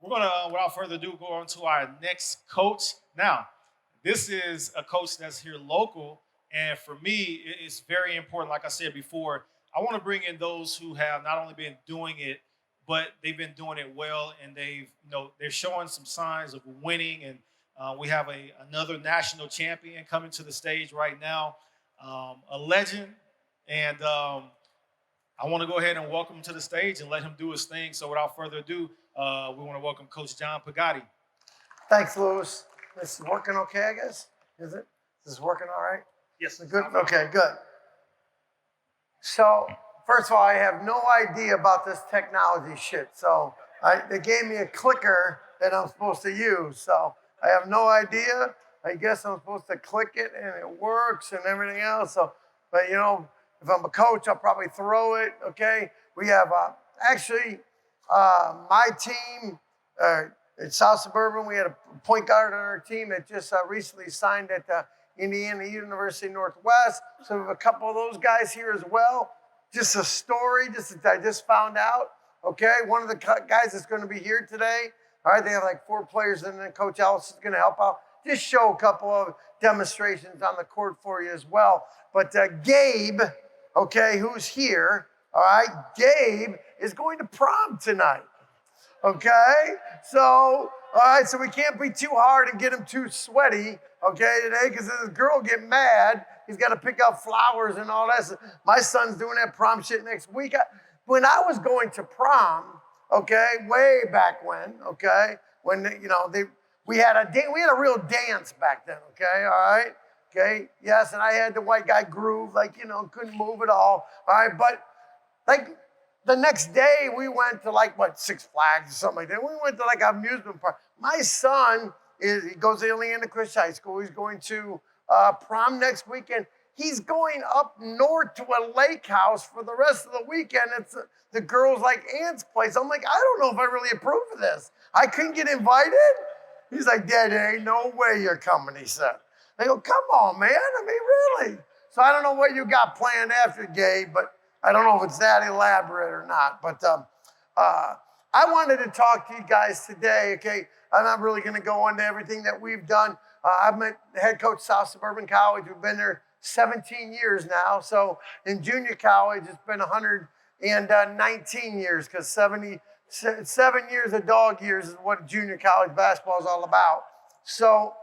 We're going to, without further ado, go on to our next coach. Now, this is a coach that's here local. And for me, it's very important. Like I said before, I want to bring in those who have not only been doing it, but they've been doing it well, and they're showing some signs of winning. And we have another national champion coming to the stage right now, a legend, and I want to go ahead and welcome him to the stage and let him do his thing. So without further ado, we want to welcome Coach John Pigatti. Thanks, Louis. This is working okay, I guess? Is it? This is working all right? Yes. Good? Okay, good. So, first of all, I have no idea about this technology shit. So, they gave me a clicker that I'm supposed to use. So, I have no idea. I guess I'm supposed to click it and it works and everything else. So, but if I'm a coach, I'll probably throw it. Okay. We have my team at South Suburban. We had a point guard on our team that just recently signed at Indiana University Northwest. So we have a couple of those guys here as well. Just a story, I just found out. Okay, one of the guys that's going to be here today. All right, they have like 4 players, and then Coach Ellis is going to help out. Just show a couple of demonstrations on the court for you as well. But Gabe, okay, who's here? All right, Gabe is going to prom tonight. Okay, so all right, so we can't be too hard and get him too sweaty, okay, today, because if this girl get mad, he's got to pick up flowers and all that. So my son's doing that prom shit next week. When I was going to prom, okay, way back when, okay, when we had a real dance back then, okay, all right, okay, yes, and I had the white guy groove, couldn't move at all right, but like. The next day, we went to Six Flags or something like that. We went to an amusement park. My son he goes to Indiana Christian High School. He's going to prom next weekend. He's going up north to a lake house for the rest of the weekend. It's the girls' aunt's place. I'm like, I don't know if I really approve of this. I couldn't get invited. He's like, Dad, there ain't no way you're coming, he said. I go, come on, man. I mean, really? So I don't know what you got planned after, Gabe, but I don't know if it's that elaborate or not, but I wanted to talk to you guys today, okay? I'm not really going to go into everything that we've done. I've met the head coach South Suburban College. We've been there 17 years now. So in junior college, it's been 119 years because 7 years of dog years is what junior college basketball is all about. So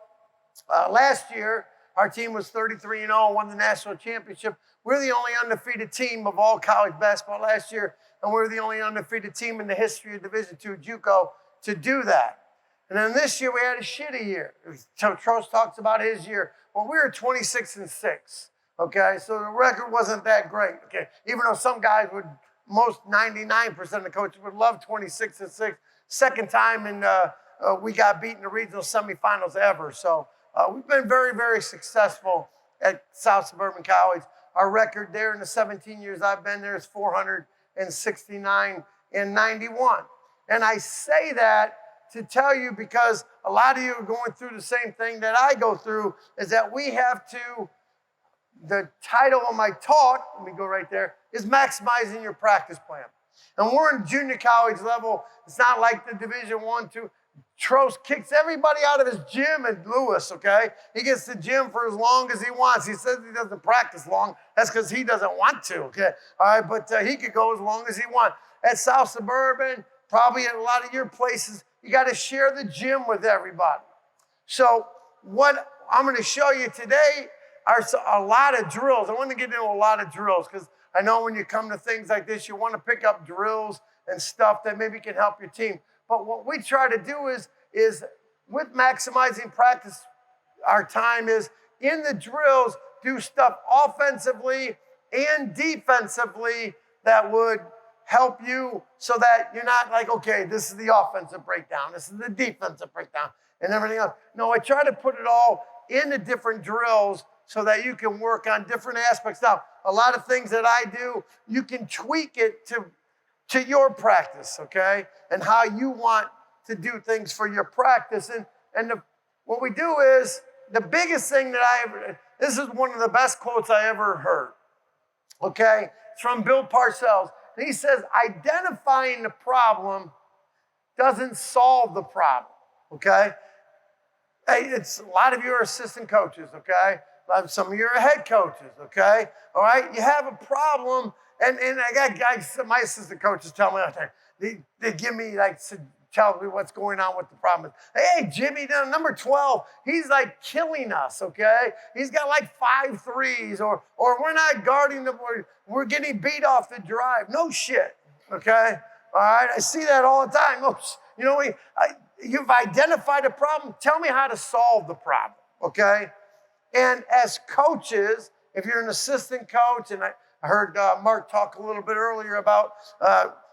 last year, our team was 33-0, won the national championship. We're the only undefeated team of all college basketball last year, and we're the only undefeated team in the history of Division II JUCO to do that. And then this year we had a shitty year. Trost talks about his year. Well, we were 26-6. Okay, so the record wasn't that great. Okay, even though some guys would, most 99% of the coaches would love 26-6. Second time we got beat in the regional semifinals ever. So we've been very, very successful at South Suburban College. Our record there in the 17 years I've been there is 469-91. And I say that to tell you because a lot of you are going through the same thing that I go through, is that we have to, the title of my talk, let me go right there, is maximizing your practice plan. And we're in junior college level. It's not like the Division I, II. Trost kicks everybody out of his gym at Lewis, okay? He gets to gym for as long as he wants. He says he doesn't practice long. That's because he doesn't want to, okay? All right, but he could go as long as he wants. At South Suburban, probably at a lot of your places, you got to share the gym with everybody. So what I'm going to show you today are a lot of drills. I want to get into a lot of drills because I know when you come to things like this, you want to pick up drills and stuff that maybe can help your team. But what we try to do is with maximizing practice, our time is in the drills, do stuff offensively and defensively that would help you so that you're not like, okay, this is the offensive breakdown, this is the defensive breakdown, and everything else. No, I try to put it all into different drills so that you can work on different aspects. Now, a lot of things that I do, you can tweak it to your practice, okay? And how you want to do things for your practice. And what we do is, the biggest thing that this is one of the best quotes I ever heard, okay? It's from Bill Parcells. And he says, identifying the problem doesn't solve the problem, okay? Hey, it's a lot of you are assistant coaches, okay? Some of you are head coaches, okay? All right, you have a problem, and I got guys, my assistant coaches tell me all the time, they give me like, tell me what's going on with the problem. Hey, Jimmy, down number 12, he's like killing us, okay? He's got like 5 threes, or we're not guarding them, we're getting beat off the drive. No shit, okay? All right, I see that all the time. You know, you've identified a problem. Tell me how to solve the problem, okay? And as coaches, if you're an assistant coach, and I heard Mark talk a little bit earlier about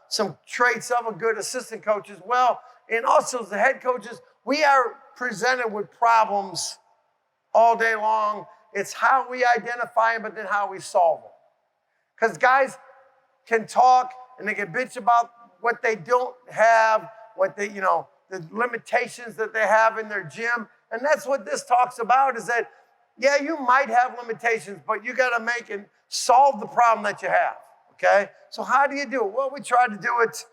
some traits of a good assistant coach as well, and also as the head coaches, we are presented with problems all day long. It's how we identify them, but then how we solve them. Because guys can talk and they can bitch about what they don't have, what they, the limitations that they have in their gym. And that's what this talks about, is that, yeah, you might have limitations, but you got to make and solve the problem that you have, okay? So how do you do it? Well, we try to do it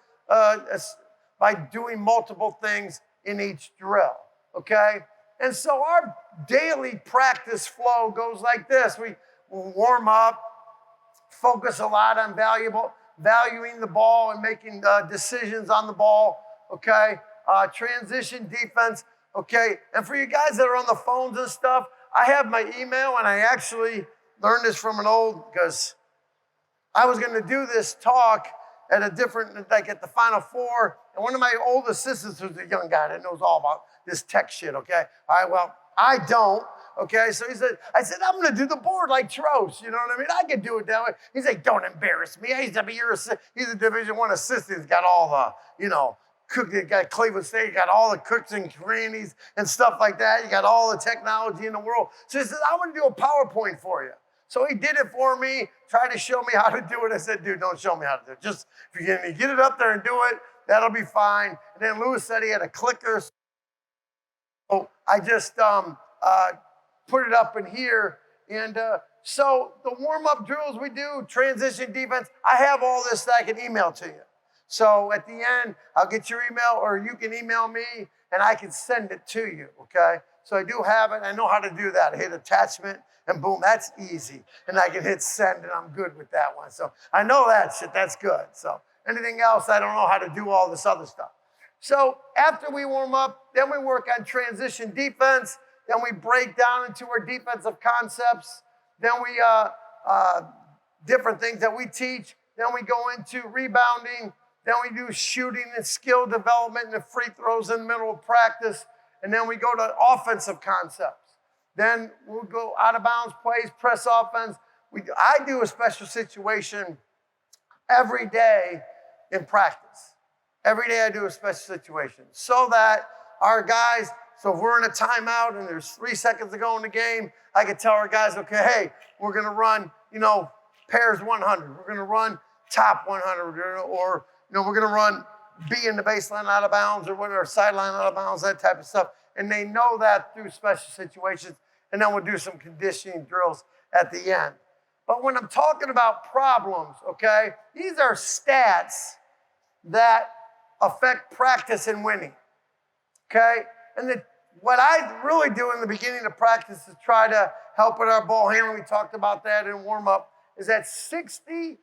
by doing multiple things in each drill, okay? And so our daily practice flow goes like this. We warm up, focus a lot on valuing the ball and making decisions on the ball, okay? Transition defense, okay? And for you guys that are on the phones and stuff, I have my email, and I actually learned this from because I was going to do this talk at at the Final Four, and one of my old assistants was a young guy that knows all about this tech shit, okay? All right, well, I don't, okay? So I said, I'm going to do the board like Trost, you know what I mean? I can do it that way. He's like, don't embarrass me. He's a Division I assistant. He's got all the, you got Cleveland State, you got all the cooks and crannies and stuff like that. You got all the technology in the world. So he says, I'm going to do a PowerPoint for you. So he did it for me, tried to show me how to do it. I said, dude, don't show me how to do it. Just if you can get it up there and do it, that'll be fine. And then Lewis said he had a clicker. So I just put it up in here. And so the warm-up drills we do, transition defense, I have all this that I can email to you. So at the end, I'll get your email, or you can email me, and I can send it to you, okay? So I do have it. I know how to do that. I hit attachment, and boom, that's easy. And I can hit send, and I'm good with that one. So I know that shit. That's good. So anything else, I don't know how to do all this other stuff. So after we warm up, then we work on transition defense. Then we break down into our defensive concepts. Then we, different things that we teach. Then we go into rebounding. Then we do shooting and skill development and the free throws in the middle of practice. And then we go to offensive concepts. Then we'll go out of bounds plays, press offense. I do a special situation every day in practice. Every day I do a special situation so that our guys, so if we're in a timeout and there's 3 seconds to go in the game, I can tell our guys, okay, hey, we're going to run, pairs 100. We're going to run top 100, or we're going to run B in the baseline out of bounds, or whatever, sideline out of bounds, that type of stuff. And they know that through special situations. And then we'll do some conditioning drills at the end. But when I'm talking about problems, okay, these are stats that affect practice and winning, okay? And what I really do in the beginning of practice is try to help with our ball handling. We talked about that in warm-up, is that 69%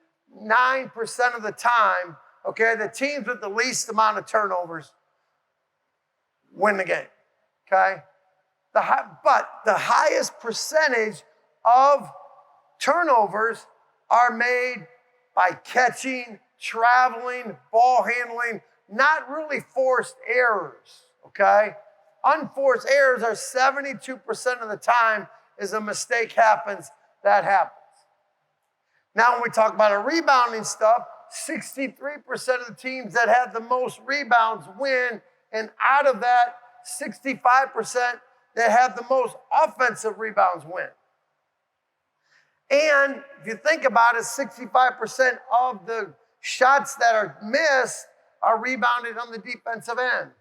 of the time, okay, the teams with the least amount of turnovers win the game, okay? But the highest percentage of turnovers are made by catching, traveling, ball handling, not really forced errors, okay? Unforced errors are 72% of the time is a mistake happens, that happens. Now when we talk about our rebounding stuff, 63% of the teams that have the most rebounds win, and out of that, 65% that have the most offensive rebounds win. And if you think about it, 65% of the shots that are missed are rebounded on the defensive end.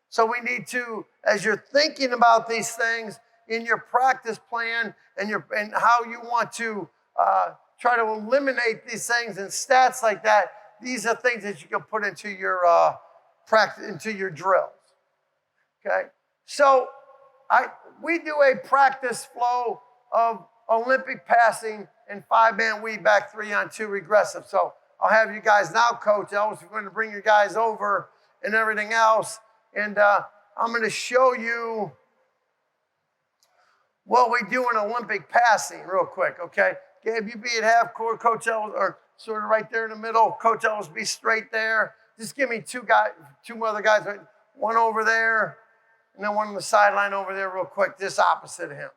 So we need to, as you're thinking about these things in your practice plan and how you want to try to eliminate these things and stats like that, these are things that you can put into your practice into your drills. Okay, so we do a practice flow of Olympic passing and 5-man weave back 3-on-2 regressive. So I'll have you guys now, Coach. I was going to bring you guys over and everything else, and I'm going to show you what we do in Olympic passing real quick. Okay, Gabe, you be at half court, Coach Ellis, or sort of right there in the middle. Coach Ellis be straight there. Just give me two other guys, one over there. And then one on the sideline over there real quick, just opposite of him.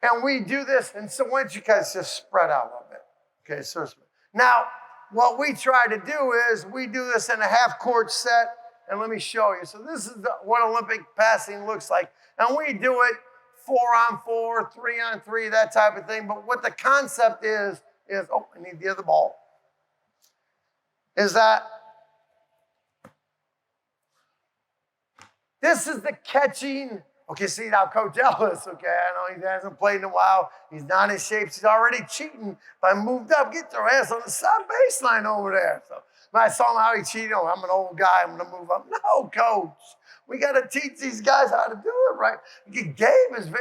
And we do this, and so why don't you guys just spread out a little bit. Okay, so now what we try to do is we do this in a half-court set, and let me show you. So this is what Olympic passing looks like. And we do it 4-on-4, 3-on-3, that type of thing. But what the concept is, oh, I need the other ball, is that this is the catching. Okay, see now, Coach Ellis, okay, I know he hasn't played in a while. He's not in shape. He's already cheating. If I moved up, get their ass on the side baseline over there. So when I saw him how he cheated, oh, I'm an old guy, I'm going to move up. No, Coach. We got to teach these guys how to do it right. Gabe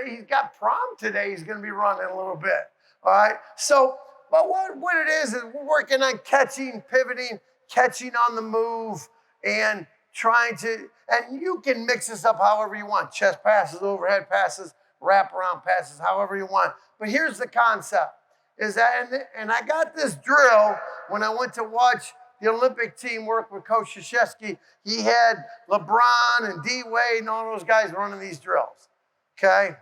he's got prom today. He's going to be running a little bit, all right? So, but what it is we're working on catching, pivoting, catching on the move, and trying to, and you can mix this up however you want. Chest passes, overhead passes, wraparound passes, however you want. But here's the concept, is that, and I got this drill when I went to watch the Olympic team work with Coach Krzyzewski. He had LeBron and D-Wade and all those guys running these drills, okay?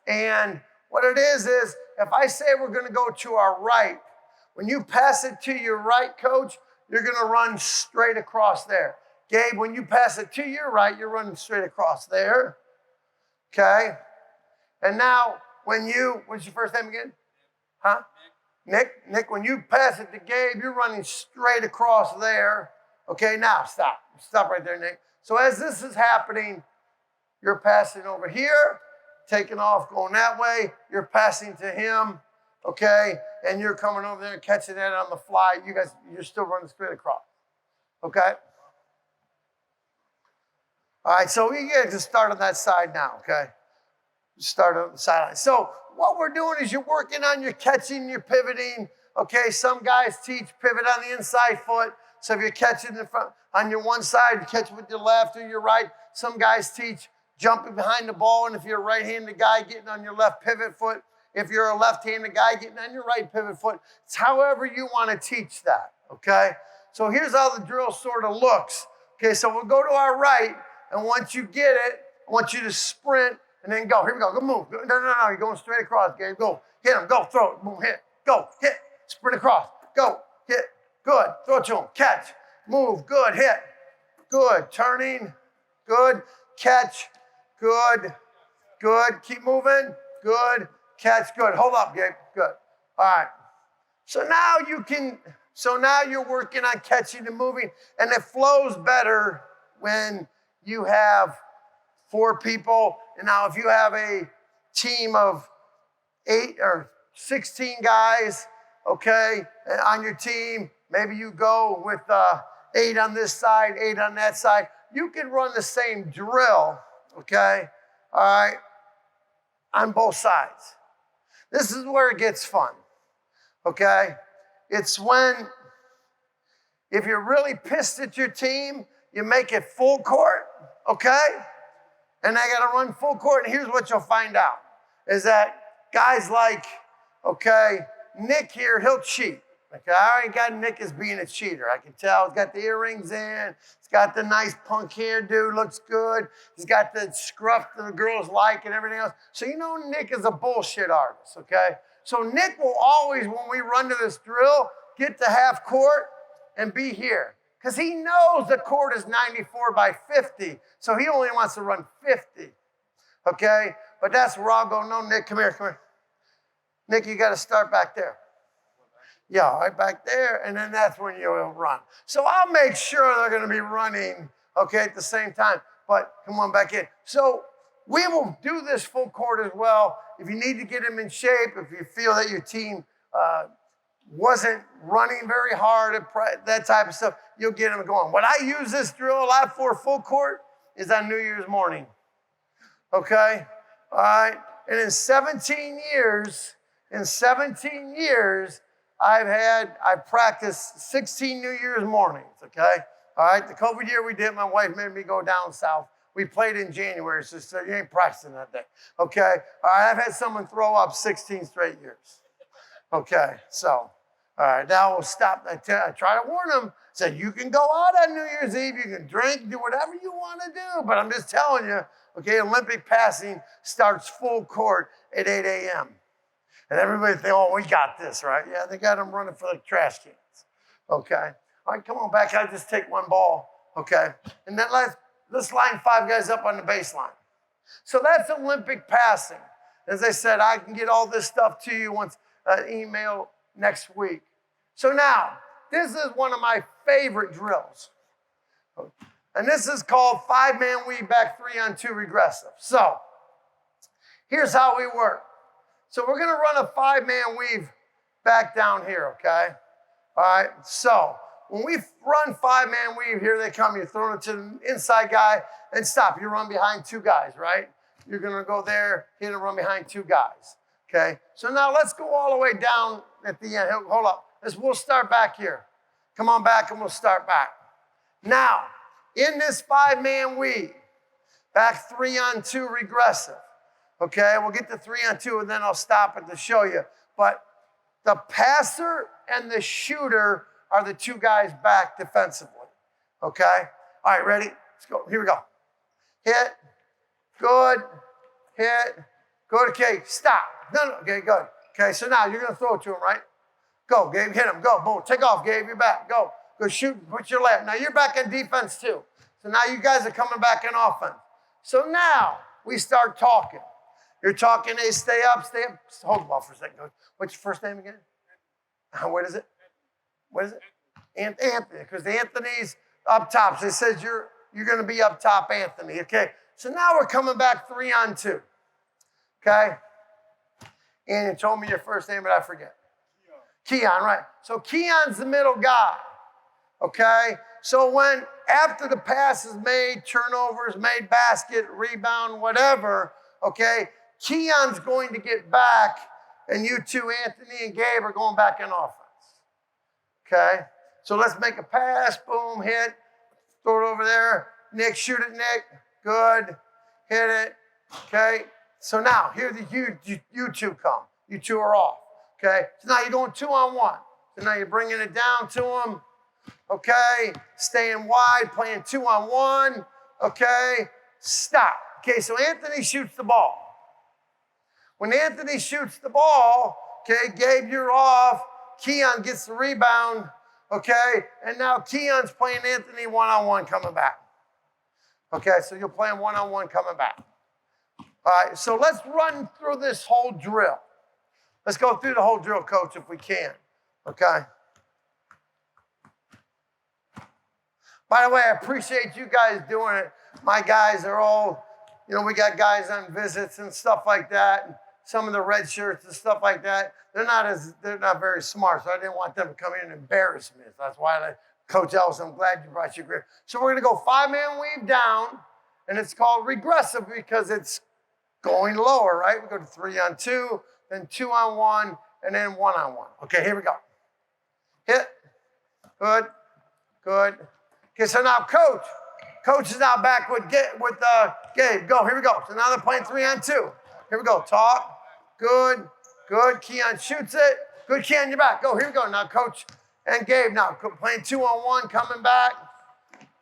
And what it is if I say we're going to go to our right, when you pass it to your right, Coach, you're going to run straight across there. Gabe, when you pass it to your right, you're running straight across there, okay? And now, what's your first name again? Huh? Nick, when you pass it to Gabe, you're running straight across there. Okay, now stop. Stop right there, Nick. So as this is happening, you're passing over here, taking off, going that way. You're passing to him, okay? And you're coming over there and catching that on the fly. You guys, you're still running straight across, okay? All right, so we get to start on that side now, okay? Start on the sideline. So what we're doing is you're working on your catching, your pivoting. Okay, some guys teach pivot on the inside foot. So if you're catching in front on your one side, you catch with your left or your right. Some guys teach jumping behind the ball, and if you're a right-handed guy, getting on your left pivot foot. If you're a left-handed guy, getting on your right pivot foot. It's however you want to teach that, okay? So here's how the drill sort of looks. Okay, so we'll go to our right, and once you get it, I want you to sprint and then go. Here we go. Go move. No. You're going straight across, Gabe. Go. Hit him. Go. Throw it. Boom. Hit. Go. Hit. Sprint across. Go. Hit. Good. Throw it to him. Catch. Move. Good. Hit. Good. Turning. Good. Catch. Good. Good. Keep moving. Good. Catch. Good. Hold up, Gabe. Good. All right. So now you're working on catching and moving, and it flows better when you have 4 people. And now if you have a team of 8 or 16 guys, okay, on your team, maybe you go with 8 on this side, 8 on that side. You can run the same drill, okay, all right, on both sides. This is where it gets fun, okay? It's when, if you're really pissed at your team, you make it full court, okay? And I got to run full court, and here's what you'll find out, is that guys like, okay, Nick here, he'll cheat. Okay, I already got Nick as being a cheater. I can tell. He's got the earrings in. He's got the nice punk hairdo, looks good. He's got the scruff that the girls like and everything else. So you know Nick is a bullshit artist, okay? So Nick will always, when we run to this drill, get to half court and be here. Because he knows the court is 94 by 50, so he only wants to run 50, okay? But that's where I'll go, no, Nick, come here. Nick, you got to start back there. Yeah, right back there, and then that's when you'll run. So I'll make sure they're going to be running, okay, at the same time, but come on back in. So we will do this full court as well. If you need to get them in shape, if you feel that your team wasn't running very hard, that type of stuff, you'll get them going. When I use this drill a lot for full court is on New Year's morning. Okay? All right? And in 17 years, I practiced 16 New Year's mornings, okay? All right, the COVID year we did, my wife made me go down south. We played in January, so you ain't practicing that day, okay? All right, I've had someone throw up 16 straight years. Okay, so, all right, now we'll stop. I try to warn them, said you can go out on New Year's Eve, you can drink, do whatever you want to do, but I'm just telling you, okay, Olympic passing starts full court at 8 a.m. And everybody think, oh, we got this, right? Yeah, they got them running for the trash cans, okay? All right, come on back, I just take one ball, okay? And then let's line 5 guys up on the baseline. So that's Olympic passing. As I said, I can get all this stuff to you once email next week. So now, this is one of my favorite drills. And this is called 5-man weave back 3-on-2 regressive. So, here's how we work. So we're gonna run a 5-man weave back down here, okay? All right, so when we run 5-man weave, here they come, you're throwing it to the inside guy and stop. You run behind 2 guys, right? You're gonna go there, hit and run behind 2 guys. Okay, so now let's go all the way down at the end. Hold up, we'll start back here. Come on back and we'll start back. Now, in this 5-man weave, back 3-on-2 regressive. Okay, we'll get to 3-on-2 and then I'll stop it to show you. But the passer and the shooter are the 2 guys back defensively. Okay, all right, ready? Let's go, here we go. Hit, good, hit, good, okay, stop. No, okay, good. Okay, so now you're going to throw it to him, right? Go, Gabe, hit him, go, boom. Take off, Gabe, you're back, go. Go shoot, put your left. Now you're back in defense too. So now you guys are coming back in offense. So now we start talking. You're talking, hey, stay up, stay up. Hold the ball for a second, Coach. What's your first name again? What is it? What is it? Anthony, because Anthony's up top. So it says you're going to be up top, Anthony. Okay, so now we're coming back 3-on-2. Okay? And you told me your first name, but I forget. Keon, right. So Keon's the middle guy, okay? So when, after the pass is made, turnovers made, basket, rebound, whatever, okay, Keon's going to get back, and you two, Anthony and Gabe, are going back in offense, okay? So let's make a pass, boom, hit, throw it over there. Nick, shoot it, Nick. Good, hit it, okay? So now, here you two come. You two are off, okay? So now you're going 2-on-1. So now you're bringing it down to them, okay? Staying wide, playing 2-on-1, okay? Stop. Okay, so Anthony shoots the ball. When Anthony shoots the ball, okay, Gabe, you're off. Keon gets the rebound, okay? And now Keon's playing Anthony 1-on-1 coming back. Okay, so you're playing 1-on-1 coming back. All right, so let's run through this whole drill. Let's go through the whole drill, Coach, if we can, okay? By the way, I appreciate you guys doing it. My guys are all, we got guys on visits and stuff like that, and some of the red shirts and stuff like that. They're not very smart, so I didn't want them to come in and embarrass me. That's why Coach Ellis, I'm glad you brought your grip. So we're going to go 5-man weave down, and it's called regressive because it's going lower, right? We go to 3-on-2, then 2-on-1, and then 1-on-1. Okay, here we go. Hit. Good. Good. Okay, so now Coach is now back with Gabe. Go, here we go. So now they're playing 3-on-2. Here we go. Talk. Good. Good. Keon shoots it. Good, Keon, you're back. Go, here we go. Now Coach and Gabe now playing 2-on-1, coming back.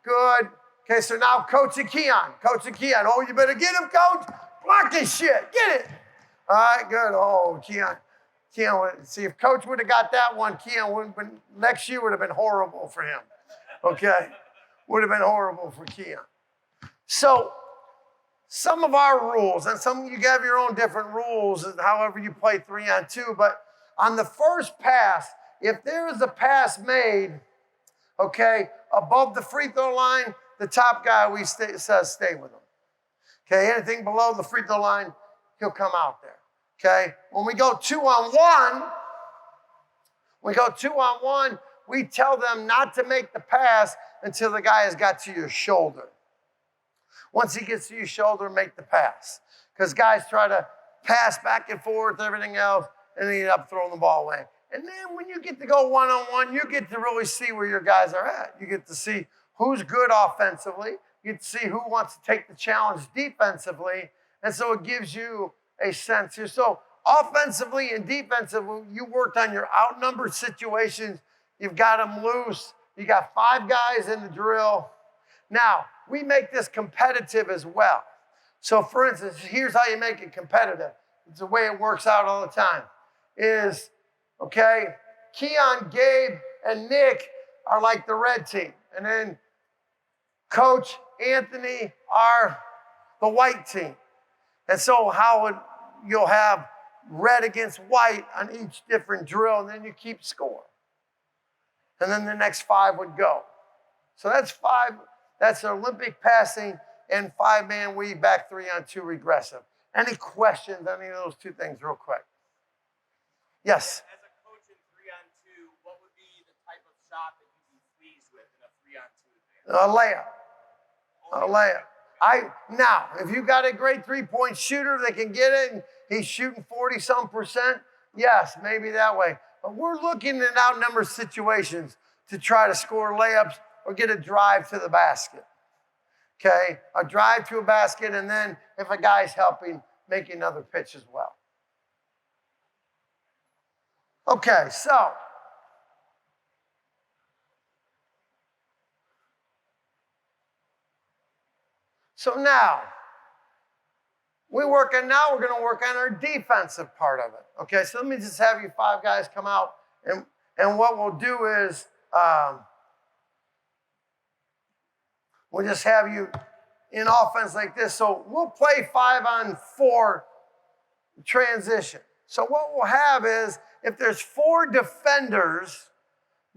Good. Okay, so now Coach and Keon. Coach and Keon. Oh, you better get him, Coach. Block this shit. Get it. All right, good. Oh, Keon, see, if Coach would have got that one, Keon would have been, next year would have been horrible for him. Okay? Would have been horrible for Keon. So, some of our rules, and some of you have your own different rules, however you play 3-on-2, but on the first pass, if there is a pass made, okay, above the free throw line, the top guy says stay with him. Okay, anything below the free throw line, he'll come out there. Okay, when we go 2-on-1, We go 2-on-1, we tell them not to make the pass until the guy has got to your shoulder. Once he gets to your shoulder, make the pass. Because guys try to pass back and forth, everything else, and they end up throwing the ball away. And then when you get to go 1-on-1, you get to really see where your guys are at. You get to see who's good offensively. You get to see who wants to take the challenge defensively. And so it gives you a sense here. So offensively and defensively, you worked on your outnumbered situations. You've got them loose. You got 5 guys in the drill. Now, we make this competitive as well. So for instance, here's how you make it competitive. It's the way it works out all the time. Is, okay, Keon, Gabe, and Nick are like the red team. And then Coach Anthony are the white team. And so you'll have red against white on each different drill, and then you keep score. And then the next 5 would go. So that's 5. That's Olympic passing and 5-man weave back 3-on-2 regressive. Any questions on any of those 2 things real quick? Yes? As a coach in 3-on-2, what would be the type of shot that you'd be pleased with in a 3-on-2 advance? A layup. Now, if you got a great 3-point shooter that can get it and he's shooting 40-some%, yes, maybe that way. But we're looking at outnumbered situations to try to score layups or get a drive to the basket. Okay? A drive to a basket, and then if a guy's helping, make another pitch as well. Okay, so now, we're going to work on our defensive part of it. Okay, so let me just have you 5 guys come out, and what we'll do is, we'll just have you in offense like this. So we'll play 5-on-4 transition. So what we'll have is, if there's 4 defenders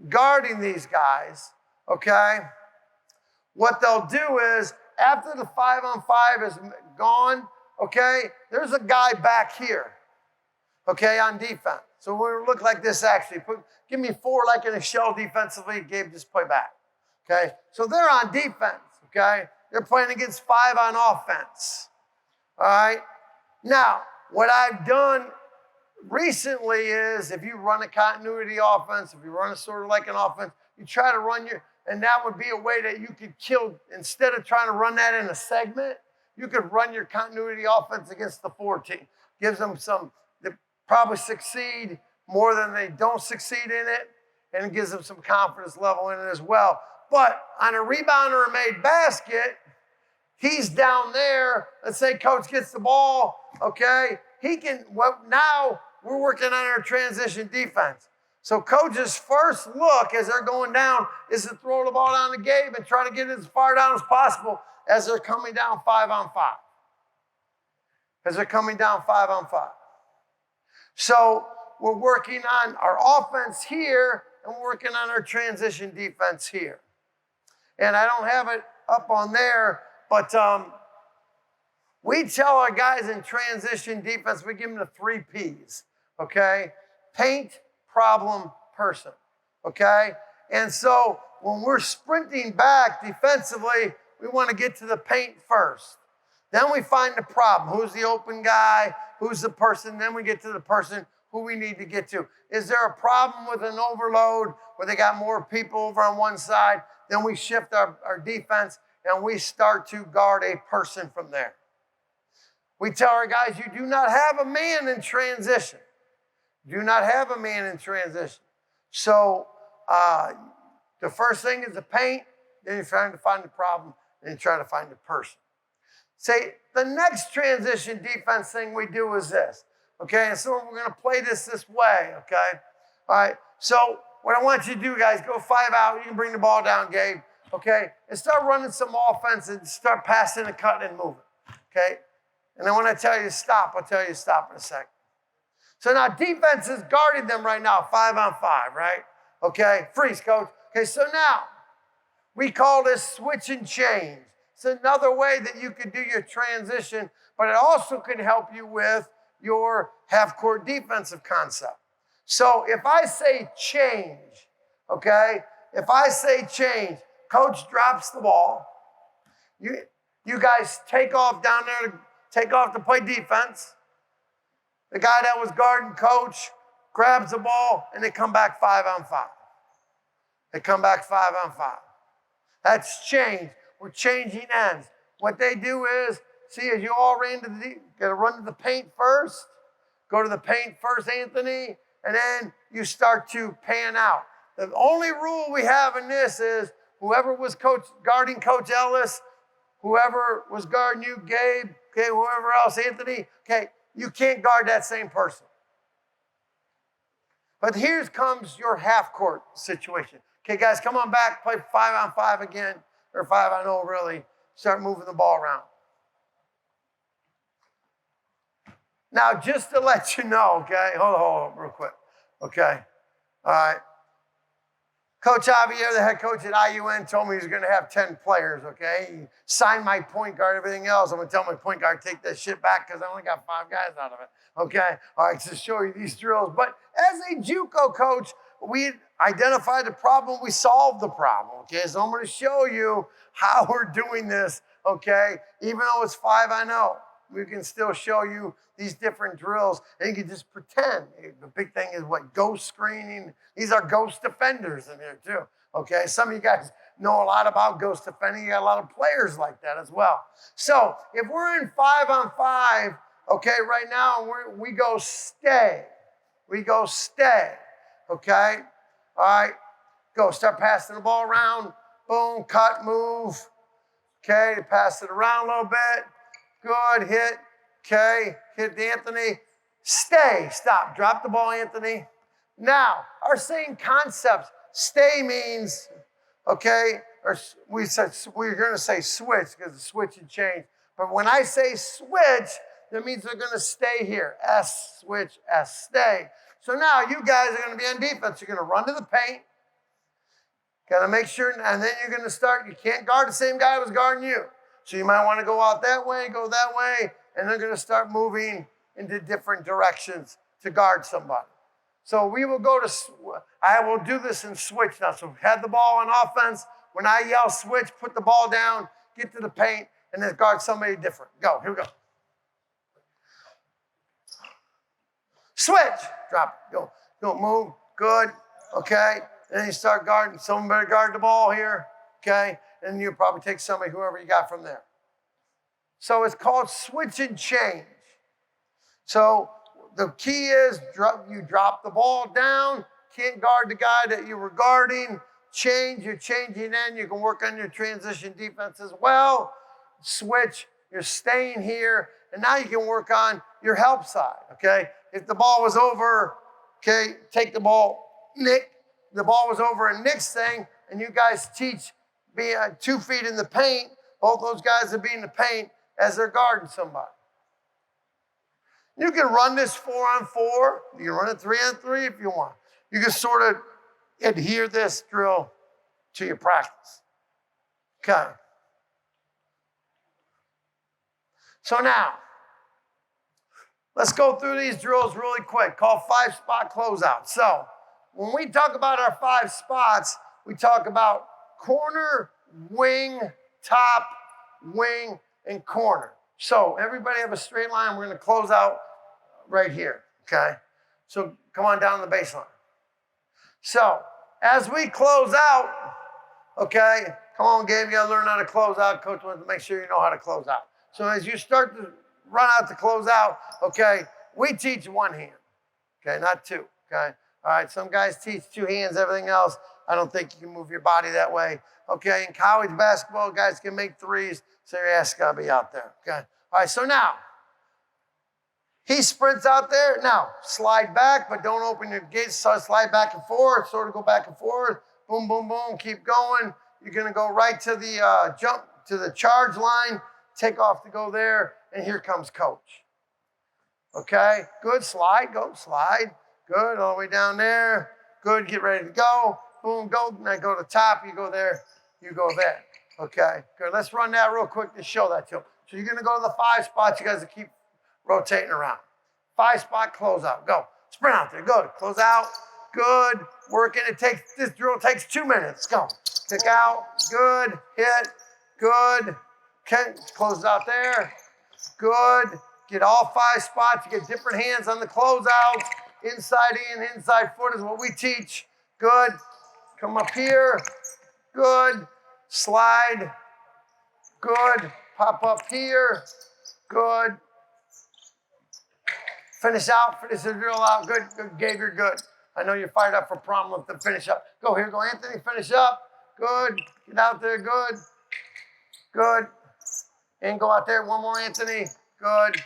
guarding these guys, okay, what they'll do is, after the 5-on-5 is gone, okay, there's a guy back here, okay, on defense. So we'll look like this actually. Give me 4 like in a shell defensively. Gabe, just play back, okay? So they're on defense, okay? They're playing against 5 on offense, all right? Now, what I've done recently is, if you run a continuity offense, if you run a sort of like an offense, you try to run and that would be a way that you could kill, instead of trying to run that in a segment, you could run your continuity offense against the 4 team. Gives them they probably succeed more than they don't succeed in it, and it gives them some confidence level in it as well. But on a rebound or a made basket, he's down there. Let's say coach gets the ball, okay? Now we're working on our transition defense. So coach's first look as they're going down is to throw the ball down to Gabe and try to get it as far down as possible as they're coming down 5-on-5. As they're coming down 5-on-5. So we're working on our offense here, and we're working on our transition defense here. And I don't have it up on there, but we tell our guys in transition defense, we give them the 3 Ps, okay? Paint, problem, person, okay? And so when we're sprinting back defensively, we want to get to the paint first. Then we find the problem. Who's the open guy? Who's the person? Then we get to the person who we need to get to. Is there a problem with an overload where they got more people over on one side? Then we shift our defense and we start to guard a person from there. We tell our guys, you do not have a man in transition. Do not have a man in transition. So the first thing is the paint, then you're trying to find the problem, and you're trying to find the person. Say, the next transition defense thing we do is this, okay? And so we're going to play this way, okay? All right, so what I want you to do, guys, go 5 out. You can bring the ball down, Gabe, okay? And start running some offense and start passing and cutting and moving, okay? And then when I tell you to stop, I'll tell you to stop in a second. So now defense is guarding them right now, 5-on-5, right? Okay, freeze, coach. Okay, so now we call this switch and change. It's another way that you could do your transition, but it also can help you with your half-court defensive concept. So if I say change, okay? If I say change, coach drops the ball. You guys take off down there to play defense. The guy that was guarding coach grabs the ball and they come back 5-on-5. They come back 5-on-5. That's change. We're changing ends. What they do is, see, as you all gotta run to the paint first. Go to the paint first, Anthony, and then you start to pan out. The only rule we have in this is whoever was guarding Coach Ellis, whoever was guarding you, Gabe, okay, whoever else, Anthony, okay, you can't guard that same person. But here comes your half-court situation. Okay, guys, come on back, play 5-on-5 again, or 5-on-0 really. Start moving the ball around. Now, just to let you know, okay, hold on real quick, okay, all right. Coach Javier, the head coach at IUN, told me he was going to have 10 players, okay? He signed my point guard, everything else. I'm going to tell my point guard, take that shit back because I only got 5 guys out of it, okay? All right, to show you these drills. But as a JUCO coach, we identified the problem, we solved the problem, okay? So I'm going to show you how we're doing this, okay? Even though it's 5-on-0, we can still show you these different drills, and you can just pretend. The big thing is what? Ghost screening. These are ghost defenders in here too, okay? Some of you guys know a lot about ghost defending. You got a lot of players like that as well. So if we're in 5-on-5, okay, right now, we go stay. We go stay, okay? All right, go. Start passing the ball around. Boom, cut, move. Okay, pass it around a little bit. Good, hit. Okay, hit Anthony. Stay, stop. Drop the ball, Anthony. Now, our same concepts. Stay means, okay, or we're going to say switch because the switch and change. But when I say switch, that means they're going to stay here. S, switch, S, stay. So now you guys are going to be on defense. You're going to run to the paint. Got to make sure, and then you're going to start. You can't guard the same guy who was guarding you. So you might want to go out that way, go that way, and they're going to start moving into different directions to guard somebody. So we will go to, I will do this in switch now. So have the ball on offense. When I yell switch, put the ball down, get to the paint, and then guard somebody different. Go, here we go. Switch, drop it, go, move, good, okay. And then you start guarding. Someone better guard the ball here, okay? And you probably take somebody, whoever you got from there. So it's called switch and change. So the key is you drop the ball down, can't guard the guy that you were guarding. Change, you're changing in. You can work on your transition defense as well. Switch, you're staying here. And now you can work on your help side, okay? If the ball was over, okay, take the ball, Nick. The ball was over in Nick's thing, and you guys teach being 2 feet in the paint. Both those guys will be in the paint as they're guarding somebody. You can run this 4-on-4. You can run it 3-on-3 if you want. You can sort of adhere this drill to your practice. Okay. So now, let's go through these drills really quick. Called 5-spot closeout. So when we talk about our 5 spots, we talk about corner, wing, top, wing, and corner. So everybody have a straight line. We're going to close out right here, okay? So come on down the baseline. So as we close out, okay, come on, Gabe, you got to learn how to close out. Coach wants to make sure you know how to close out. So as you start to run out to close out, okay, we teach 1 hand, okay, not 2, okay? All right, some guys teach 2 hands, everything else. I don't think you can move your body that way. Okay, in college basketball, guys can make 3s, so your ass got to be out there, okay? All right, so now, he sprints out there. Now, slide back, but don't open your gates. So slide back and forth, sort of go back and forth. Boom, boom, boom, keep going. You're going to go right to the jump, to the charge line, take off to go there, and here comes coach. Okay, good, slide, go, slide. Good, all the way down there. Good, get ready to go. Boom, go. Now go to the top, you go there, you go there. Okay, good. Let's run that real quick to show that to them. So you're going to go to the 5 spots. You guys will keep rotating around. 5-spot closeout. Go. Sprint out there. Good. Close out. Good. Working. This drill takes 2 minutes. Go. Kick out. Good. Hit. Good. Okay. Close out there. Good. Get all 5 spots. You get different hands on the closeouts. Inside in, inside foot is what we teach. Good. Come up here. Good. Slide. Good. Pop up here. Good. Finish out. Finish the drill out. Good. Good. Gabe, you're good. I know you're fired up for prom with the finish up. Go here. Go, Anthony. Finish up. Good. Get out there. Good. Good. And go out there. One more, Anthony. Good.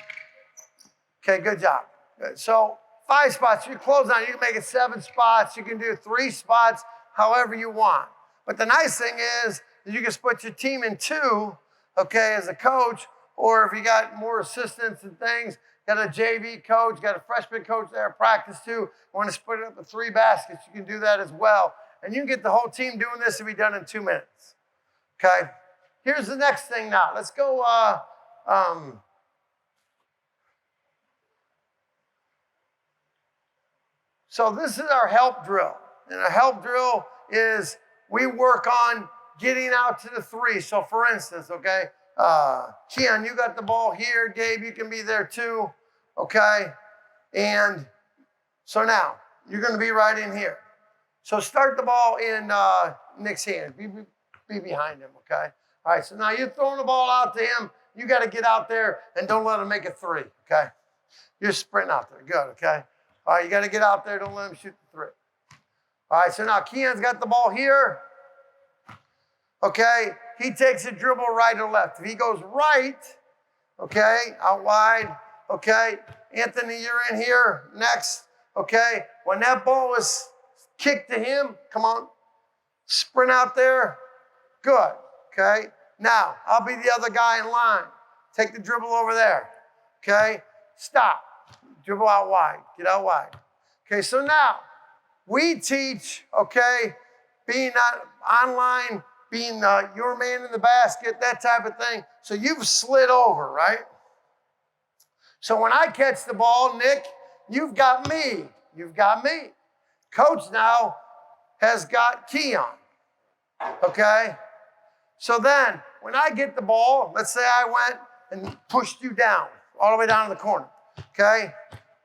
Okay, good job. Good. So 5 spots. You close on. You can make it 7 spots. You can do 3 spots, however you want. But the nice thing is that you can split your team in 2, okay, as a coach, or if you got more assistants and things, got a JV coach, got a freshman coach there at practice too. Want to split it up in 3 baskets, you can do that as well. And you can get the whole team doing this to be done in 2 minutes. Okay? Here's the next thing now. Let's go, so this is our help drill. And a help drill is we work on getting out to the 3. So for instance, okay, Keon, you got the ball here. Gabe, you can be there too. Okay? And so now, you're going to be right in here. So start the ball in Nick's hand. Be behind him, okay? All right, so now you're throwing the ball out to him. You got to get out there and don't let him make a 3, okay? You're sprinting out there. Good, okay? All right, you got to get out there. Don't let him shoot the 3. All right, so now Keon's got the ball here. Okay, he takes a dribble right or left. If he goes right, okay, out wide, okay, Anthony, you're in here, next, okay. When that ball is kicked to him, come on, sprint out there, good, okay. Now, I'll be the other guy in line. Take the dribble over there, okay. Stop, dribble out wide, get out wide. Okay, so now, we teach, okay, being online, being your man in the basket, that type of thing. So you've slid over, right? So when I catch the ball, Nick, you've got me. You've got me. Coach now has got Keon, okay? So then when I get the ball, let's say I went and pushed you down, all the way down to the corner, okay?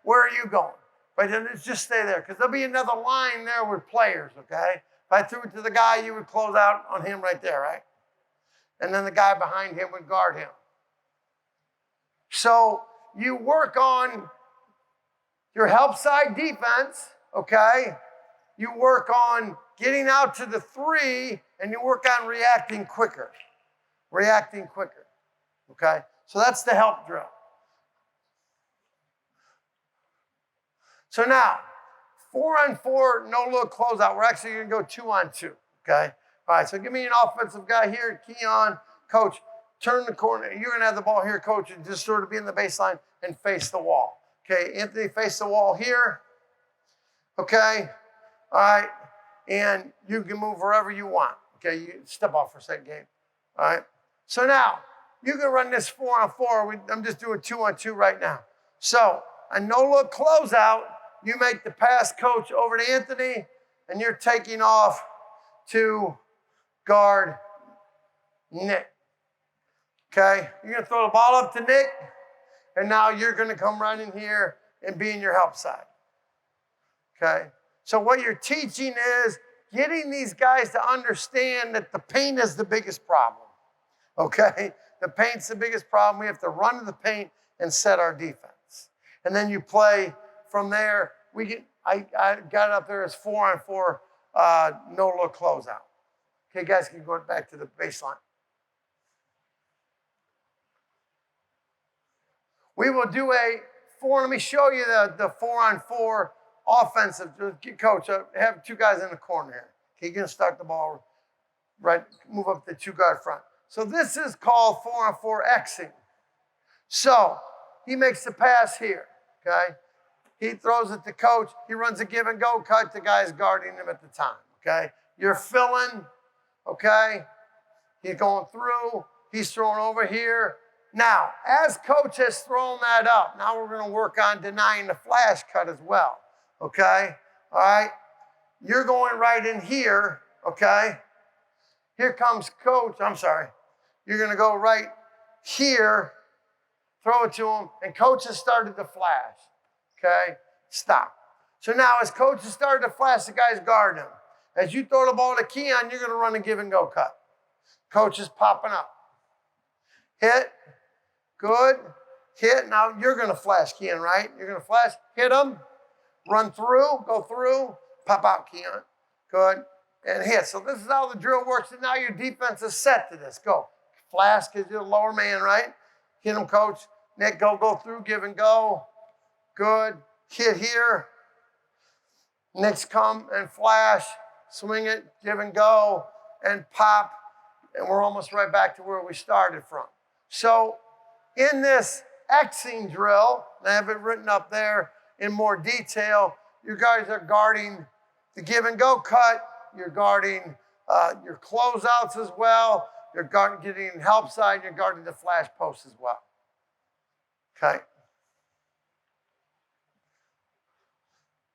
Where are you going? But then just stay there, because there'll be another line there with players, okay? If I threw it to the guy, you would close out on him right there, right? And then the guy behind him would guard him. So you work on your help side defense, okay? You work on getting out to the 3, and you work on reacting quicker. Reacting quicker, okay? So that's the help drill. So now, 4-on-4, no-look closeout. We're actually going to go 2-on-2, okay? All right, so give me an offensive guy here. Keon, coach, turn the corner. You're going to have the ball here, coach, and just sort of be in the baseline and face the wall. Okay, Anthony, face the wall here. Okay, all right, and you can move wherever you want. Okay, you step off for a second, Gabe. All right, so now, you can run this 4-on-4. I'm just doing 2-on-2 right now. So, a no-look closeout, you make the pass, coach, over to Anthony, and you're taking off to guard Nick. Okay? You're going to throw the ball up to Nick, and now you're going to come right in here and be in your help side. Okay? So what you're teaching is getting these guys to understand that the paint is the biggest problem. Okay? The paint's the biggest problem. We have to run to the paint and set our defense. And then you play from there. I got it up there as 4-on-4 no-look closeout. Okay, guys, can go back to the baseline. We will do a 4. Let me show you the 4-on-4 offensive. Coach, have 2 guys in the corner here. Okay, you're going to start the ball right, move up the 2-guard front. So this is called 4-on-4 Xing. So he makes the pass here, okay? He throws it to coach. He runs a give and go cut. The guy's guarding him at the time, okay? You're filling, okay? He's going through. He's throwing over here. Now, as coach has thrown that up, now we're going to work on denying the flash cut as well. okay? All right? You're going right in here, okay? Here comes coach. I'm sorry. You're going to go right here, throw it to him, and coach has started to flash, okay? Stop. So now as coach has started to flash, the guy's guarding him. As you throw the ball to Keon, you're going to run a give and go cut. Coach is popping up. Hit. Good. Hit. Now you're going to flash Keon, right? You're going to flash. Hit him. Run through. Go through. Pop out, Keon. Good. And hit. So this is how the drill works. And now your defense is set to this. Go. Flash because you're the lower man, right? Hit him, coach. Nick, go through. Give and go. Good. Hit here. Nick's come and flash. Swing it. Give and go. And pop. And we're almost right back to where we started from. So in this Xing drill, and I have it written up there in more detail, you guys are guarding the give and go cut. You're guarding your closeouts as well. You're getting help side. You're guarding the flash post as well. Okay.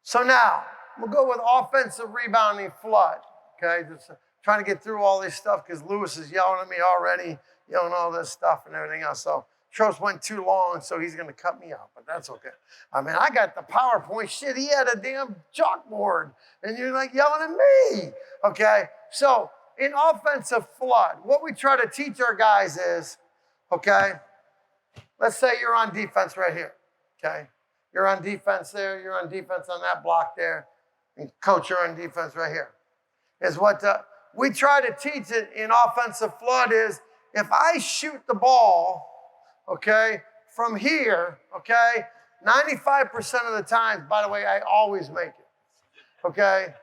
So now we'll go with offensive rebounding flood. Okay. Just trying to get through all this stuff because Lewis is yelling at me already, yelling all this stuff and everything else. So Trost went too long, so he's going to cut me out, but that's okay. I mean, I got the PowerPoint shit. He had a damn chalkboard, and you're like yelling at me. Okay, so in offensive flood, what we try to teach our guys is, okay, let's say you're on defense right here. Okay, you're on defense there. You're on defense on that block there, and coach, you're on defense right here. Is what we try to teach it in offensive flood is if I shoot the ball, okay, from here, okay, 95% of the time, by the way, I always make it, okay?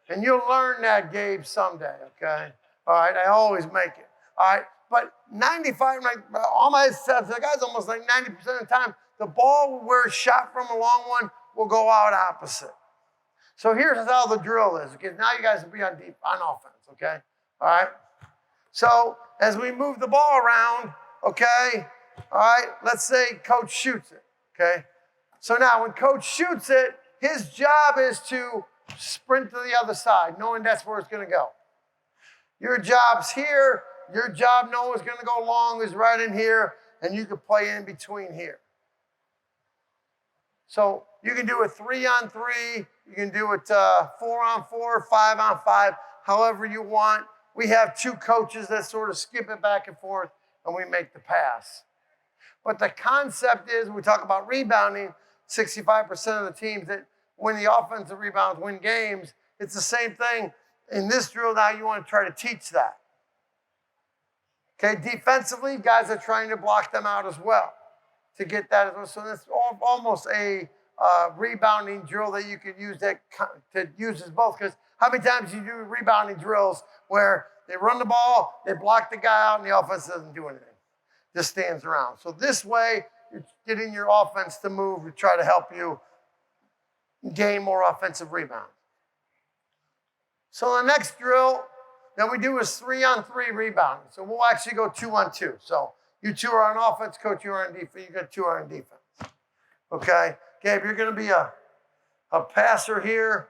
And you'll learn that, Gabe, someday, okay? All right, I always make it, all right? But 95, like all my sets, the guy's almost like 90% of the time, the ball where it's shot from a long one will go out opposite. So here's how the drill is, because now you guys will be on offense, okay? All right? So as we move the ball around, okay, all right, let's say coach shoots it, okay? So now when coach shoots it, his job is to sprint to the other side, knowing that's where it's going to go. Your job's here. Your job, knowing it's going to go long, is right in here, and you can play in between here. So you can do it 3-on-3. You can do it 4-on-4, 5-on-5, however you want. We have two coaches that sort of skip it back and forth, and we make the pass. But the concept is, we talk about rebounding, 65% of the teams that win the offensive rebounds win games. It's the same thing. In this drill now, you want to try to teach that. Okay, defensively, guys are trying to block them out as well to get that as well. So that's almost a rebounding drill that you can use that uses both. Because how many times you do rebounding drills where they run the ball, they block the guy out, and the offense doesn't do anything, just stands around. So this way, you're getting your offense to move to try to help you gain more offensive rebounds. So the next drill that we do is 3-on-3 rebounding. So we'll actually go 2-on-2. So you two are on offense, coach, you are on defense. You got two are on defense. Okay? Gabe, you're going to be a passer here.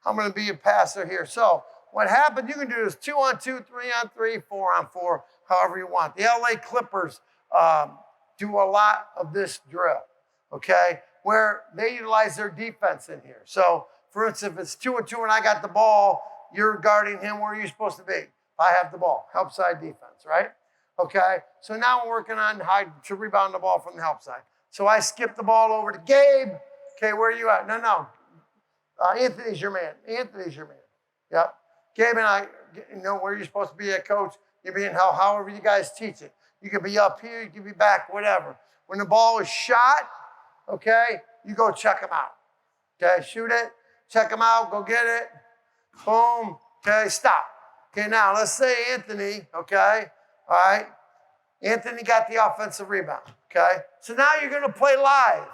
I'm going to be a passer here. So what happened, you can do this 2-on-2, 3-on-3, 4-on-4, however you want. The LA Clippers do a lot of this drill, okay, where they utilize their defense in here. So, for instance, if it's 2-on-2 and I got the ball, you're guarding him. Where are you supposed to be? I have the ball. Help side defense, right? Okay, so now we're working on how to rebound the ball from the help side. So I skip the ball over to Gabe. Okay, where are you at? No. Anthony's your man. Anthony's your man. Yep. Gabe and I, you know where you're supposed to be at, coach. You're being however you guys teach it. You can be up here, you can be back, whatever. When the ball is shot, okay, you go check them out. Okay, shoot it, check them out, go get it. Boom. Okay, stop. Okay, now let's say Anthony, okay, all right. Anthony got the offensive rebound, okay? So now you're going to play live.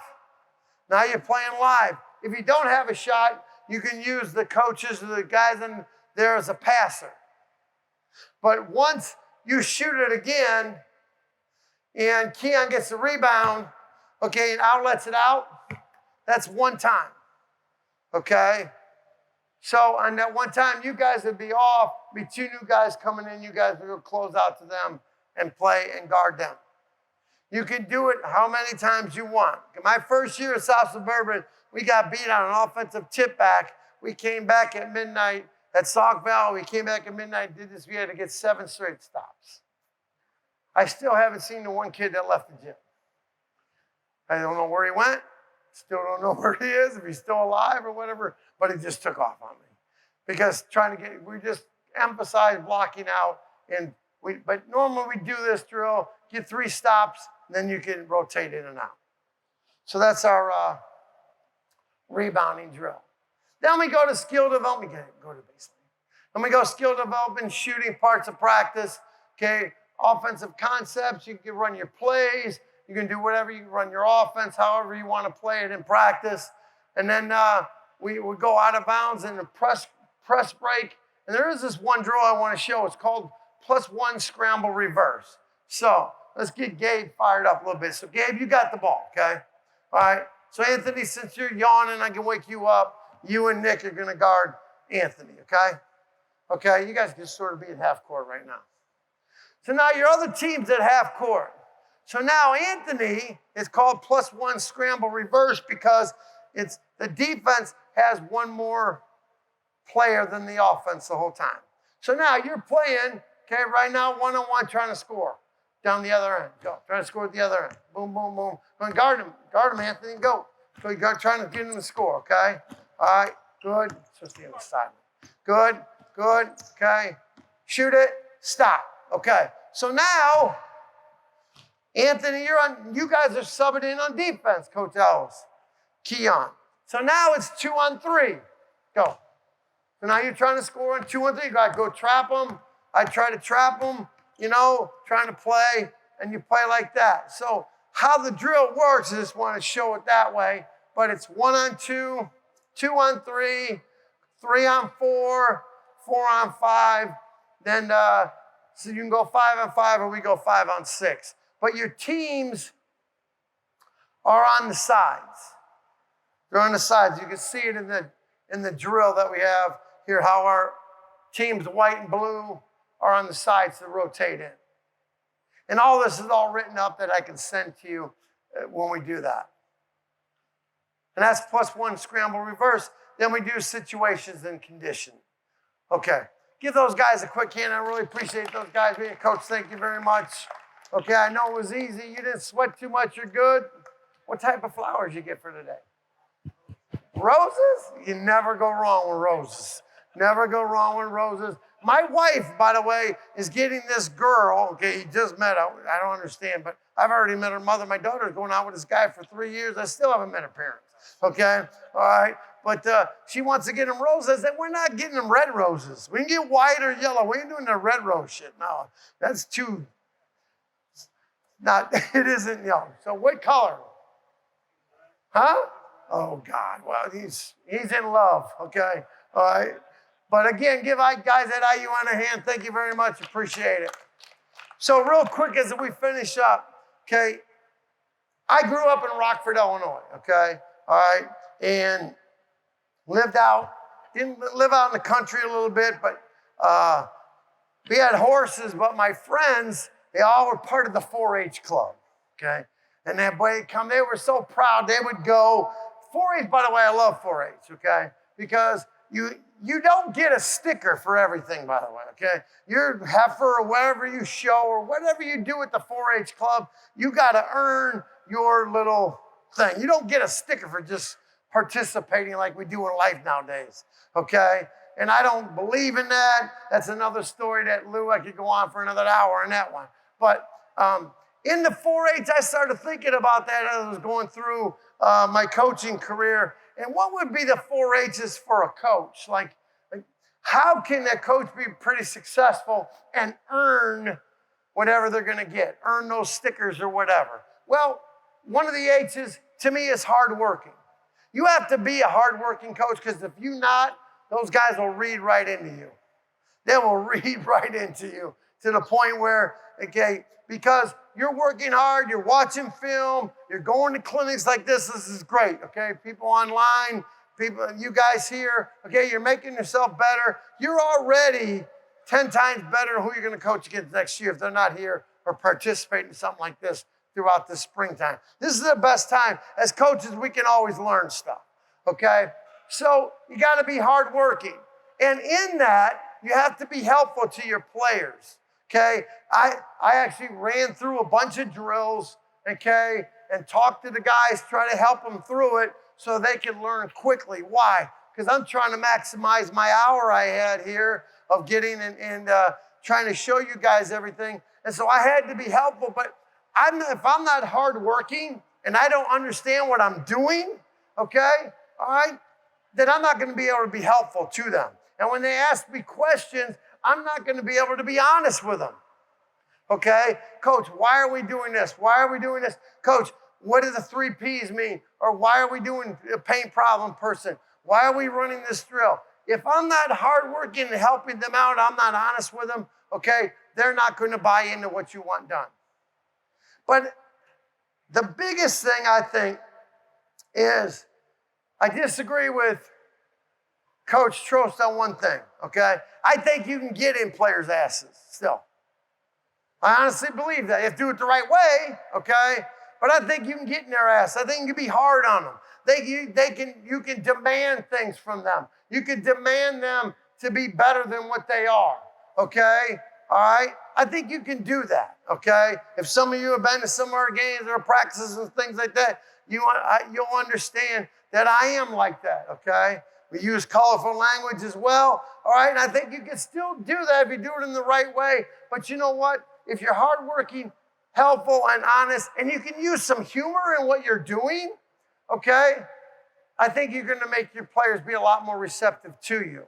Now you're playing live. If you don't have a shot, you can use the coaches or the guys in there as a passer. But once you shoot it again and Keon gets the rebound, okay, and outlets it out, that's one time. okay? So on that one time, you guys would be off, be two new guys coming in, you guys would go close out to them and play and guard them. You can do it how many times you want. My first year at South Suburban, we got beat on an offensive tip back. We came back at midnight at Sauk Valley. We came back at midnight, did this. We had to get 7 straight stops. I still haven't seen the one kid that left the gym. I don't know where he went. Still don't know where he is, if he's still alive or whatever, but he just took off on me. Because we just emphasize blocking out. But normally we do this drill, get 3 stops, and then you can rotate in and out. So that's our rebounding drill. Then we go to skill development. Go to the baseline. Then we go skill development, shooting parts of practice. Okay, offensive concepts. You can run your plays. You can do whatever. You can run your offense, however you want to play it in practice. And then we go out of bounds in the press break. And there is this one drill I want to show. It's called +1 scramble reverse. So let's get Gabe fired up a little bit. So Gabe, you got the ball, okay? All right. So Anthony, since you're yawning, I can wake you up. You and Nick are going to guard Anthony, okay? Okay, you guys can sort of be at half court right now. So now your other team's at half court. So now Anthony is called +1 scramble reverse because it's the defense has one more player than the offense the whole time. So now you're playing, okay, right now, one-on-one trying to score down the other end. Go, trying to score at the other end. Boom, boom, boom. Go and guard him, Anthony, go. So you got trying to get him to score, okay? All right, good. Supposed to be on the side. Good, okay. Shoot it, stop. Okay, so now, Anthony, you guys are subbing in on defense, Coach Ellis. Keon. So now it's 2-on-3. Go. So now you're trying to score on 2-on-3. You got to go trap them. I try to trap them, trying to play, and you play like that. So how the drill works, I just want to show it that way, but it's 1-on-2, 2-on-3, 3-on-4, 4-on-5. Then, so you can go 5-on-5 or we go 5-on-6. But your teams are on the sides. They're on the sides. You can see it in the drill that we have here, how our teams, white and blue, are on the sides to rotate in. And all this is all written up that I can send to you when we do that. And that's +1 scramble reverse. Then we do situations and condition. Okay. Give those guys a quick hand. I really appreciate those guys being Coach. Thank you very much. Okay, I know it was easy. You didn't sweat too much. You're good. What type of flowers you get for today? Roses? You never go wrong with roses. Never go wrong with roses. My wife, by the way, is getting this girl. Okay, you just met her. I don't understand, but I've already met her mother. My daughter's going out with this guy for 3 years. I still haven't met her parents. Okay, all right. But she wants to get him roses, and we're not getting them red roses. We can get white or yellow. We ain't doing the red rose shit. No, that's too. It isn't yellow. So what color? Huh? Oh God. Well, he's in love. Okay. All right. But again, give guys at IUN a hand. Thank you very much. Appreciate it. So real quick as we finish up, okay, I grew up in Rockford, Illinois, okay? All right, and didn't live out in the country a little bit, but we had horses, but my friends, they all were part of the 4-H club, okay? And they were so proud, they would go. 4-H, by the way, I love 4-H, okay? Because you don't get a sticker for everything, by the way, okay? Your heifer or whatever you show or whatever you do at the 4-H club, you got to earn your little thing. You don't get a sticker for just participating like we do in life nowadays, okay? And I don't believe in that. That's another story that, Lou, I could go on for another hour on that one. But in the 4-H, I started thinking about that as I was going through my coaching career. And what would be the 4-H's for a coach? Like, how can a coach be pretty successful and earn whatever they're going to get, earn those stickers or whatever? Well, one of the H's, to me, is hardworking. You have to be a hardworking coach because if you're not, those guys will read right into you. They will read right into you to the point where, okay, because you're working hard, you're watching film, you're going to clinics like this is great, okay? People online, people, you guys here, okay, you're making yourself better. You're already 10 times better than who you're going to coach against next year if they're not here or participating in something like this throughout the springtime. This is the best time. As coaches, we can always learn stuff, okay? So you got to be hardworking. And in that, you have to be helpful to your players, okay? I actually ran through a bunch of drills, okay, and talked to the guys, try to help them through it so they can learn quickly. Why? Because I'm trying to maximize my hour I had here of getting and trying to show you guys everything. And so I had to be helpful, but if I'm not hardworking and I don't understand what I'm doing, okay, all right, then I'm not going to be able to be helpful to them. And when they ask me questions, I'm not going to be able to be honest with them. Okay? Coach, why are we doing this? Why are we doing this? Coach, what do the 3 Ps mean? Or why are we doing a pain problem person? Why are we running this drill? If I'm not hardworking and helping them out, I'm not honest with them, okay, they're not going to buy into what you want done. But the biggest thing I think is I disagree with Coach Trost on one thing, okay? I think you can get in players' asses still. I honestly believe that. You have to do it the right way, okay? But I think you can get in their ass. I think you can be hard on them. You can demand things from them. You can demand them to be better than what they are, okay? All right? I think you can do that, okay? If some of you have been to some of our games or practices and things like that, you'll understand that I am like that, okay? We use colorful language as well, all right? And I think you can still do that if you do it in the right way. But you know what? If you're hardworking, helpful, and honest, and you can use some humor in what you're doing, okay, I think you're going to make your players be a lot more receptive to you.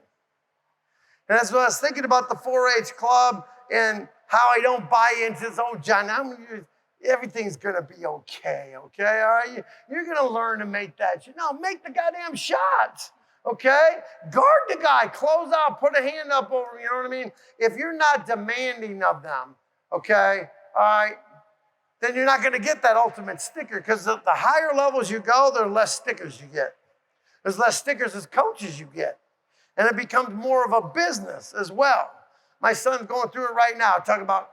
And that's what I was thinking about the 4-H club and how I don't buy into this, oh, John, everything's going to be okay, all right? You're going to learn to make that. Make the goddamn shots, okay? Guard the guy, close out, put a hand up over him, you know what I mean? If you're not demanding of them, okay, all right, then you're not going to get that ultimate sticker because the higher levels you go, the less stickers you get. There's less stickers as coaches you get. And it becomes more of a business as well. My son's going through it right now, talking about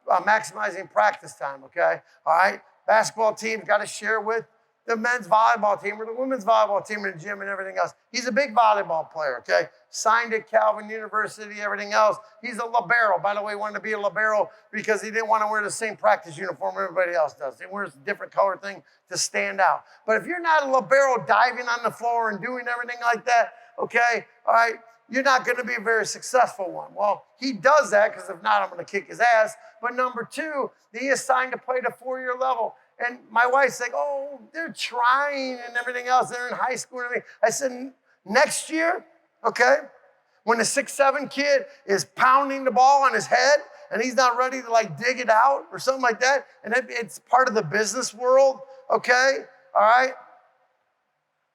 maximizing practice time, okay? All right, basketball team's got to share with the men's volleyball team or the women's volleyball team in the gym and everything else. He's a big volleyball player, okay? Signed at Calvin University, everything else. He's a libero. By the way, wanted to be a libero because he didn't want to wear the same practice uniform everybody else does. He wears a different color thing to stand out. But if you're not a libero diving on the floor and doing everything like that, okay, all right, you're not going to be a very successful one. Well, he does that because if not, I'm going to kick his ass. But number 2, he is signed to play the 4-year level. And my wife's like, oh, they're trying and everything else. They're in high school and everything. I said, next year, okay, when the 6'7" kid is pounding the ball on his head and he's not ready to like dig it out or something like that, and it's part of the business world, okay, all right,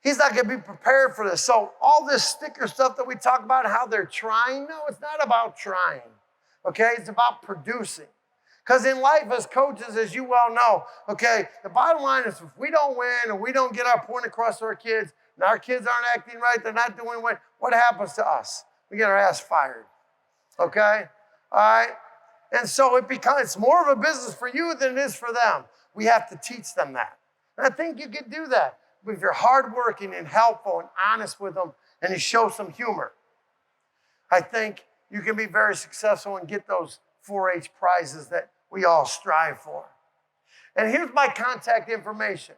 he's not going to be prepared for this. So all this sticker stuff that we talk about, how they're trying, no, it's not about trying, okay? It's about producing. Because in life as coaches, as you well know, okay, the bottom line is if we don't win and we don't get our point across to our kids and our kids aren't acting right, they're not doing what happens to us? We get our ass fired, okay? All right? And so it's more of a business for you than it is for them. We have to teach them that. And I think you can do that. But if you're hardworking and helpful and honest with them and you show some humor, I think you can be very successful and get those 4-H prizes that we all strive for. And here's my contact information.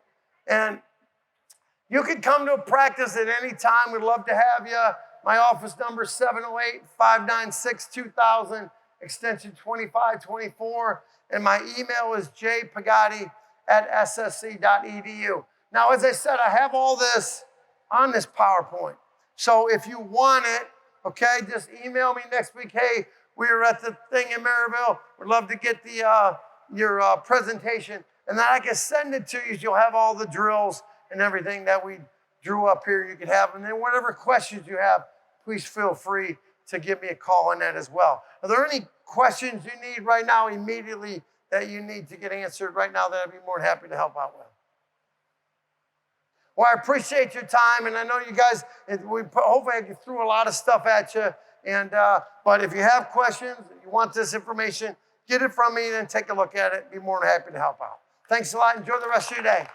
And you can come to a practice at any time. We'd love to have you. My office number is 708-596-2000, extension 2524. And my email is jpigatti@ssc.edu. Now, as I said, I have all this on this PowerPoint. So if you want it, okay, just email me next week. Hey, we were at the thing in Maryville. We'd love to get your presentation. And then I can send it to you. You'll have all the drills and everything that we drew up here. You can have. And then whatever questions you have, please feel free to give me a call on that as well. Are there any questions you need right now immediately that you need to get answered right now that I'd be more than happy to help out with? Well, I appreciate your time, and I know you guys. Hopefully, I threw a lot of stuff at you. And but if you have questions, you want this information, get it from me, then take a look at it. Be more than happy to help out. Thanks a lot. Enjoy the rest of your day.